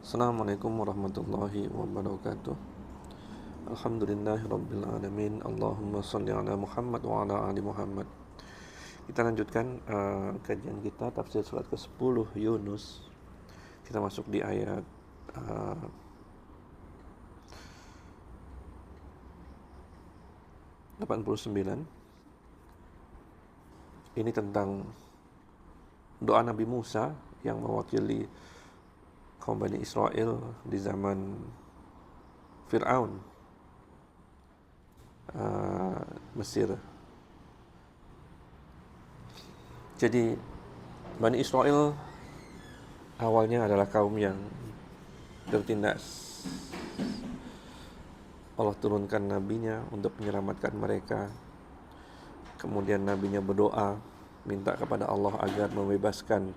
Assalamualaikum warahmatullahi wabarakatuh. Alhamdulillahirabbil alamin. Allahumma shalli ala Muhammad wa ala ali Muhammad. Kita lanjutkan kajian kita tafsir surat ke-10 Yunus. Kita masuk di ayat 89. Ini tentang doa Nabi Musa yang mewakili kaum Bani Israel di zaman Fir'aun Mesir. Jadi Bani Israel awalnya adalah kaum yang tertindas. Allah turunkan nabinya untuk menyelamatkan mereka. Kemudian nabinya berdoa minta kepada Allah agar membebaskan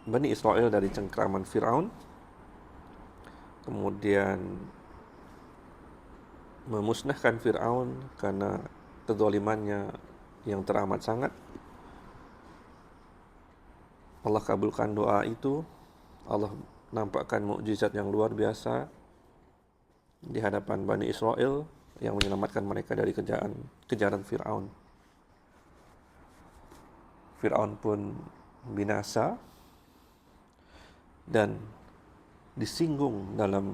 Bani Israel dari cengkraman Fir'aun. Kemudian memusnahkan Fir'aun karena kezalimannya yang teramat sangat. Allah kabulkan doa itu. Allah nampakkan mukjizat yang luar biasa di hadapan Bani Israel yang menyelamatkan mereka dari kejaran Fir'aun. Fir'aun pun binasa dan disinggung dalam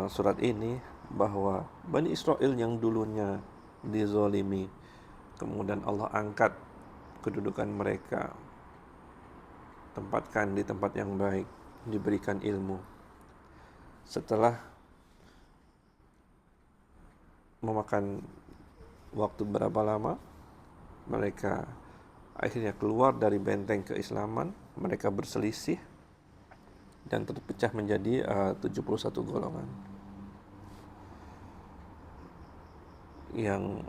surat ini bahwa Bani Israel yang dulunya dizalimi, kemudian Allah angkat kedudukan mereka, tempatkan di tempat yang baik, diberikan ilmu. Setelah memakan waktu berapa lama, mereka akhirnya keluar dari benteng keislaman. Mereka berselisih dan terpecah menjadi 71 golongan yang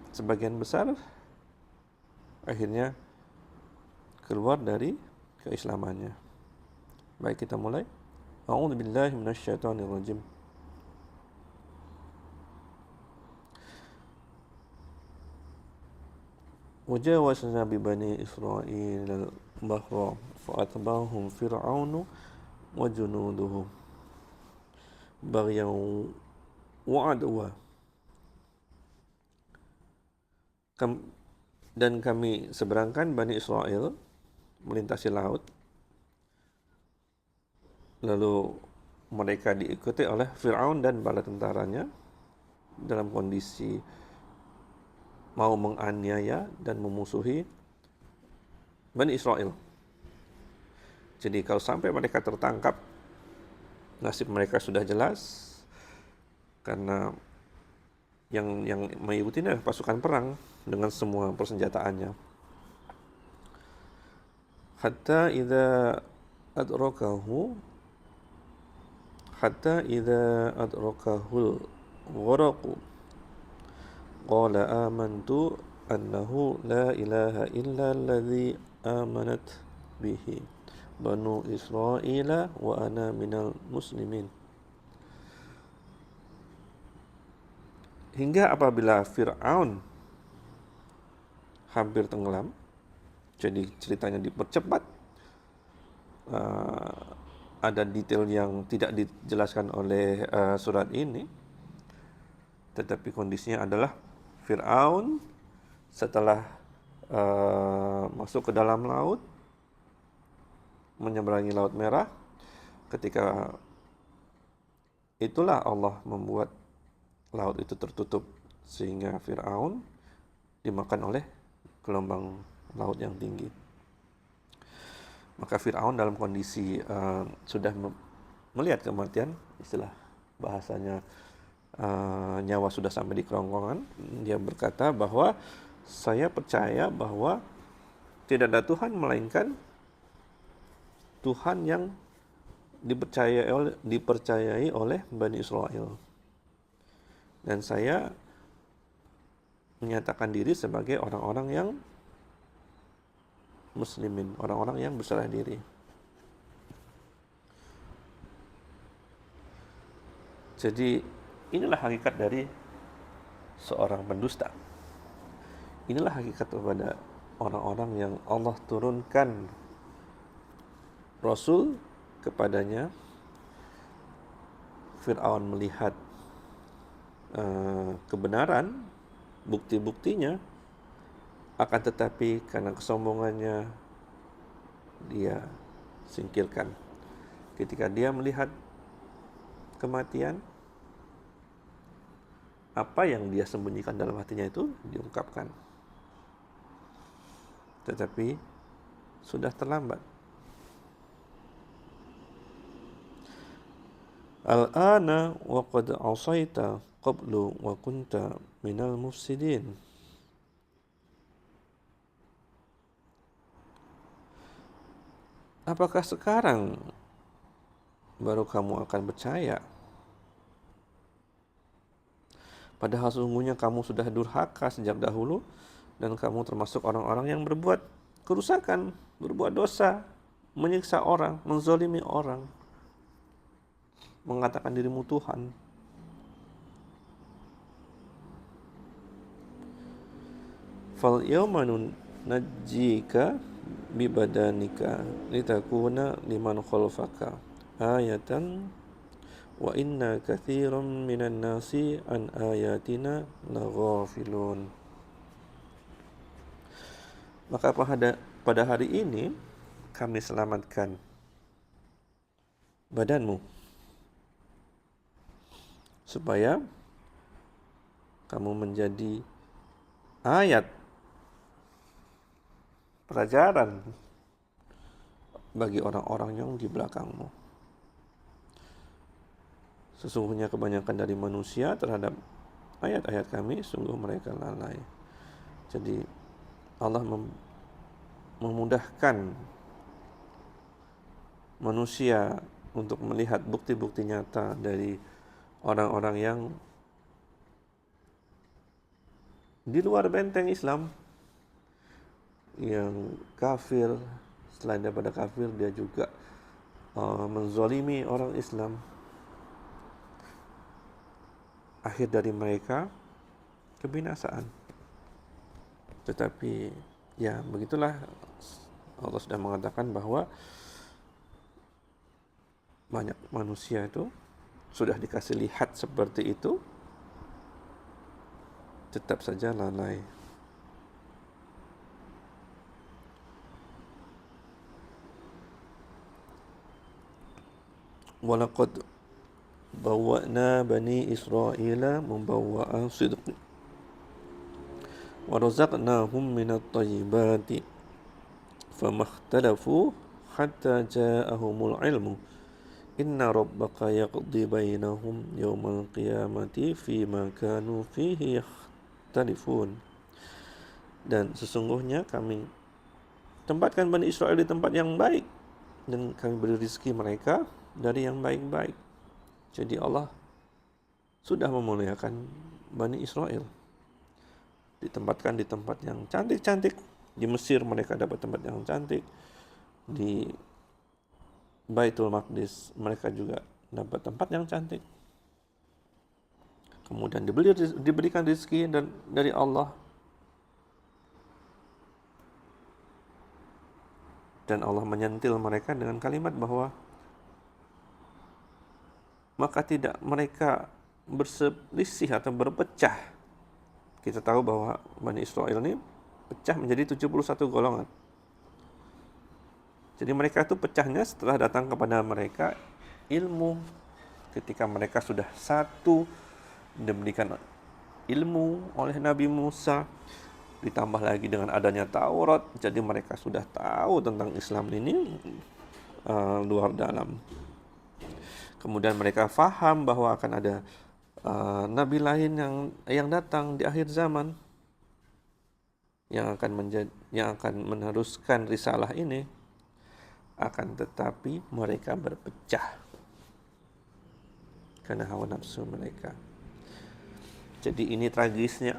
sebagian besar akhirnya keluar dari keislamannya. Baik, kita mulai. A'udzubillahi minasyaitonirrajim. وجاوزنا ببني إسرائيل البحر فأتبعهم فرعون وجنوده بغيا وعدوا. Dan kami seberangkan Bani Israel melintasi laut, lalu mereka diikuti oleh Fir'aun dan bala tentaranya dalam kondisi mau menganiaya dan memusuhi Bani Israel. Jadi kalau sampai mereka tertangkap, nasib mereka sudah jelas, karena yang mengikuti adalah pasukan perang dengan semua persenjataannya. Hatta idza adrakahul gharaqu qala amantu annahu la ilaha illa alladhi amanat bihi banu Israila wa ana minal muslimin. Hingga apabila Fir'aun hampir tenggelam, jadi ceritanya dipercepat, ada detail yang tidak dijelaskan oleh surat ini, tetapi kondisinya adalah Fir'aun setelah masuk ke dalam laut, menyeberangi Laut Merah, ketika itulah Allah membuat laut itu tertutup sehingga Fir'aun dimakan oleh gelombang laut yang tinggi. Maka Fir'aun dalam kondisi sudah melihat kematian, istilah bahasanya nyawa sudah sampai di kerongkongan, dia berkata bahwa saya percaya bahwa tidak ada Tuhan melainkan Tuhan yang dipercayai oleh Bani Israel. Dan saya menyatakan diri sebagai orang-orang yang muslimin, orang-orang yang berserah diri. Jadi inilah hakikat dari seorang pendusta. Inilah hakikat kepada orang-orang yang Allah turunkan Rasul kepadanya. Fir'aun melihat kebenaran, bukti-buktinya, akan tetapi karena kesombongannya dia singkirkan. Ketika dia melihat kematian, apa yang dia sembunyikan dalam hatinya itu diungkapkan. Tetapi sudah terlambat. Al-ana wa qad asaita qablu wa kunta minal mufsidin. Apakah sekarang baru kamu akan percaya? Padahal sesungguhnya kamu sudah durhaka sejak dahulu dan kamu termasuk orang-orang yang berbuat kerusakan, berbuat dosa, menyiksa orang, menzalimi orang, mengatakan dirimu Tuhan. Fal yawma nunajjika bibadanika litakuna liman khalfaka ayatan wa inna katsiran minan nasi an ayatina laghafilun. Maka pada hari ini kami selamatkan badanmu supaya kamu menjadi ayat pelajaran bagi orang-orang yang di belakangmu. Sesungguhnya kebanyakan dari manusia terhadap ayat-ayat kami sungguh mereka lalai. Jadi Allah memudahkan manusia untuk melihat bukti-bukti nyata dari orang-orang yang di luar benteng Islam, yang kafir. Selain daripada kafir, dia juga menzalimi orang Islam. Akhir dari mereka kebinasaan. Tetapi ya begitulah, Allah sudah mengatakan bahwa banyak manusia itu sudah dikasih lihat seperti itu, tetap saja lalai. Walaqad bawwa'na bani Israila mubawwa'a sidq wa razaqnahum minat thayyibati famakhtalafu hatta ja'ahumul ilmu inna rabbaka yaqdi bainahum yawmal qiyamati fima kanu fihi yakhtalifun. Dan sesungguhnya kami tempatkan Bani Israel di tempat yang baik dan kami beri rezeki mereka dari yang baik-baik. Jadi Allah sudah memuliakan Bani Israel, ditempatkan di tempat yang cantik-cantik. Di Mesir mereka dapat tempat yang cantik, di Baitul Maqdis mereka juga dapat tempat yang cantik. Kemudian diberikan rezeki dari Allah, dan Allah menyentil mereka dengan kalimat bahwa maka tidak mereka berselisih atau berpecah. Kita tahu bahwa Bani Israel ini pecah menjadi 71 golongan. Jadi mereka itu pecahnya setelah datang kepada mereka ilmu. Ketika mereka sudah satu, diberikan ilmu oleh Nabi Musa, ditambah lagi dengan adanya Taurat, jadi mereka sudah tahu tentang Islam ini luar dalam. Kemudian mereka faham bahwa akan ada nabi lain yang datang di akhir zaman, yang akan meneruskan risalah ini. Akan tetapi mereka berpecah karena hawa nafsu mereka. Jadi ini tragisnya,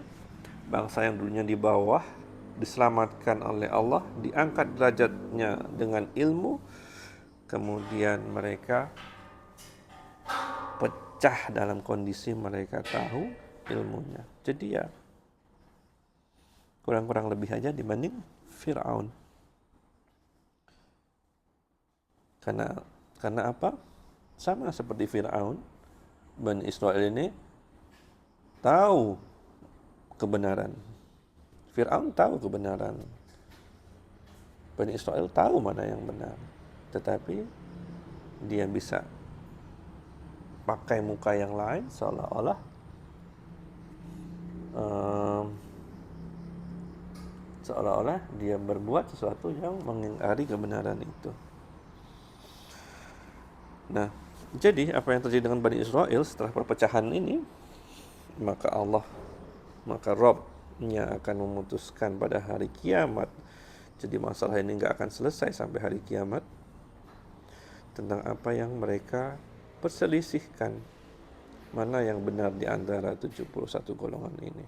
bangsa yang dulunya di bawah diselamatkan oleh Allah, diangkat derajatnya dengan ilmu, kemudian mereka pecah dalam kondisi mereka tahu ilmunya. Jadi ya kurang-kurang lebih aja dibanding Fir'aun. Karena Karena apa? Sama seperti Fir'aun, Bani Israel ini tahu kebenaran. Fir'aun tahu kebenaran. Bani Israel tahu mana yang benar. Tetapi dia bisa pakai muka yang lain seolah-olah dia berbuat sesuatu yang mengingkari kebenaran itu. Nah, jadi apa yang terjadi dengan Bani Israel setelah perpecahan ini, maka Rabb-nya akan memutuskan pada hari kiamat. Jadi masalah ini nggak akan selesai sampai hari kiamat, tentang apa yang mereka perselisihkan, mana yang benar di antara 71 golongan ini.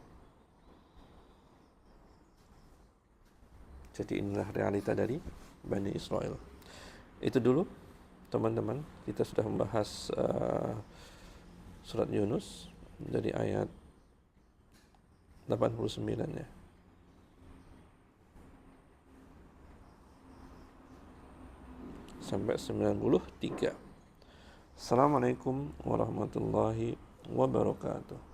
Jadi inilah realita dari Bani Israel. Itu dulu teman-teman, kita sudah membahas surat Yunus dari ayat 89 ya. Sampai 93. Assalamualaikum warahmatullahi wabarakatuh.